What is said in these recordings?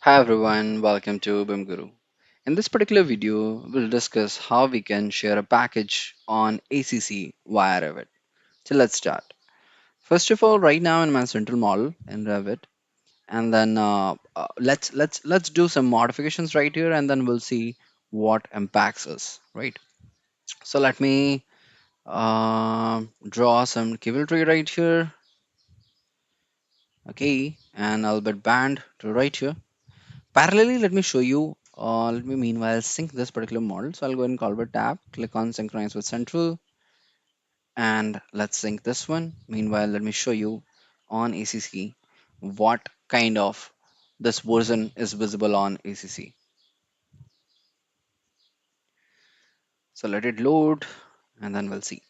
Hi everyone, welcome to BIM Guru. In this particular video, we'll discuss how we can share a package on ACC via Revit. So let's start. First of all, right now in my central model in Revit, and then let's do some modifications right here, and then we'll see what impacts us. Right. So let me draw some cable tree right here. Okay, and I'll bit band to right here. Parallelly, let me show you. Let me meanwhile sync this particular model. So I'll go and Colbert tab, click on synchronize with central, and let's sync this one. Meanwhile, let me show you on ACC what kind of this version is visible on ACC. So let it load, and then we'll see.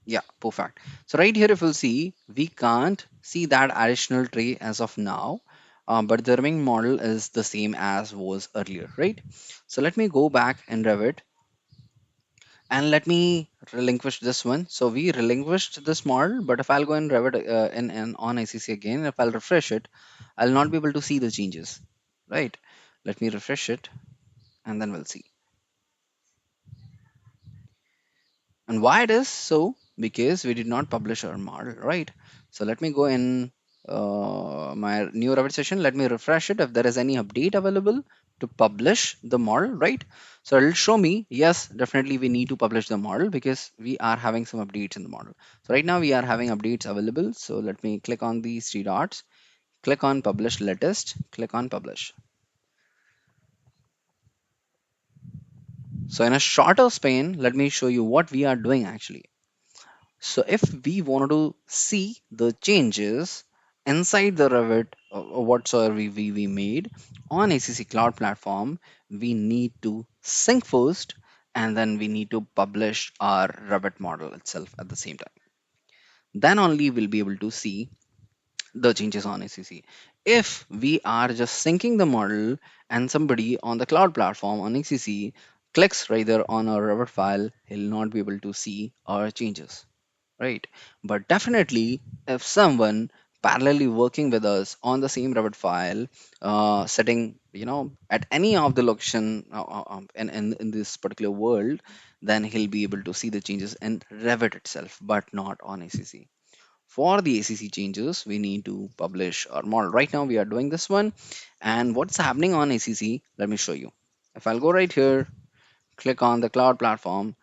Yeah, perfect. So right here, if you'll see, we can't see that additional tray as of now, but the remaining model is the same as was earlier, right? So let me go back in Revit and let me relinquish this one. So we relinquished this model, but if I'll go and Revit in on ACC again, if I'll refresh it, I'll not be able to see the changes, right? Let me refresh it, and then we'll see. And why it is so? Because we did not publish our model, right? So let me go in my new Revit session. Let me refresh it if there is any update available to publish the model, right? So it'll show me, yes, definitely we need to publish the model because we are having some updates in the model. So right now we are having updates available. So let me click on these three dots, click on publish latest, click on publish. So in a shorter span, let me show you what we are doing actually. So if we wanted to see the changes inside the Revit or whatsoever we made on ACC Cloud Platform, we need to sync first and then we need to publish our Revit model itself at the same time. Then only we'll be able to see the changes on ACC. If we are just syncing the model and somebody on the cloud platform on ACC clicks right there on our Revit file, he'll not be able to see our changes, right? But definitely, if someone parallelly working with us on the same Revit file, setting, at any of the location in this particular world, then he'll be able to see the changes in Revit itself, but not on ACC. For the ACC changes, we need to publish our model. Right now, we are doing this one. And what's happening on ACC, let me show you. If I'll go right here, click on the cloud platform,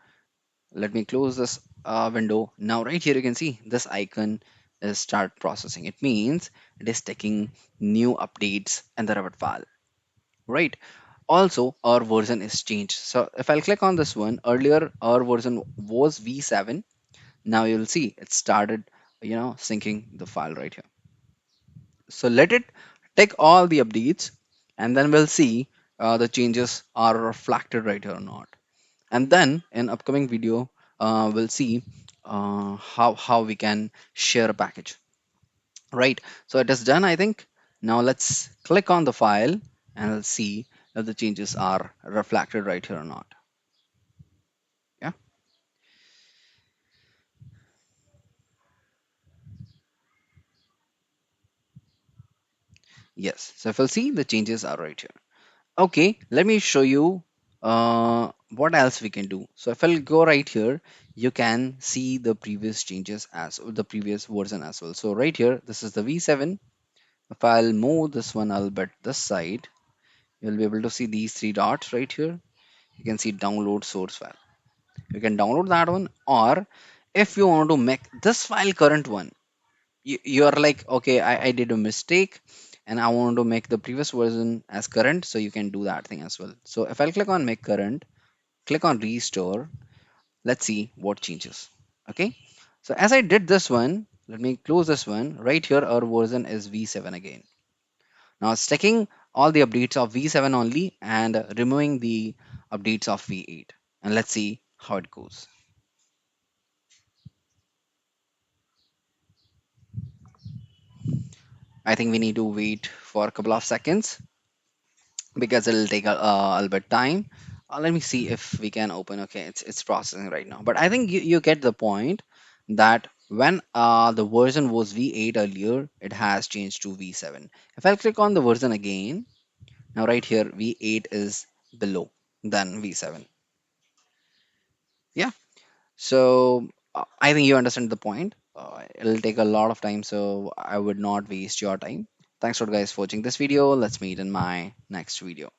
let me close this window. Now right here you can see this icon is start processing. It means it is taking new updates in the Revit file, right? Also our version is changed. So if I'll click on this one, earlier our version was v7. Now you'll see it started syncing the file right here. So let it take all the updates, and then we'll see the changes are reflected right here or not. And then in upcoming video we'll see how we can share a package, right? So it is done, I think. Now let's click on the file and we'll see if the changes are reflected right here or not. Yeah, yes, so if we'll see the changes are right here. Okay, let me show you what else we can do. So if I'll go right here, you can see the previous changes as the previous version as well. So right here, this is the v7. If I'll move this one, I'll bet this side, you'll be able to see these three dots right here. You can see download source file. You can download that one, or if you want to make this file current one, you're like, okay, I did a mistake and I want to make the previous version as current, so you can do that thing as well. So if I'll click on make current, click on restore, let's see what changes. Okay, so as I did this one, let me close this one. Right here, our version is v7 again. Now it's taking all the updates of V7 only and removing the updates of V8. And let's see how it goes. I think we need to wait for a couple of seconds because it'll take a little bit time. Let me see if we can open. Okay, it's processing right now. But I think you get the point that When the version was V8 earlier, it has changed to V7. If I click on the version again, now right here, V8 is below than V7. Yeah. So I think you understand the point. It'll take a lot of time, so I would not waste your time. Thanks for guys for watching this video. Let's meet in my next video.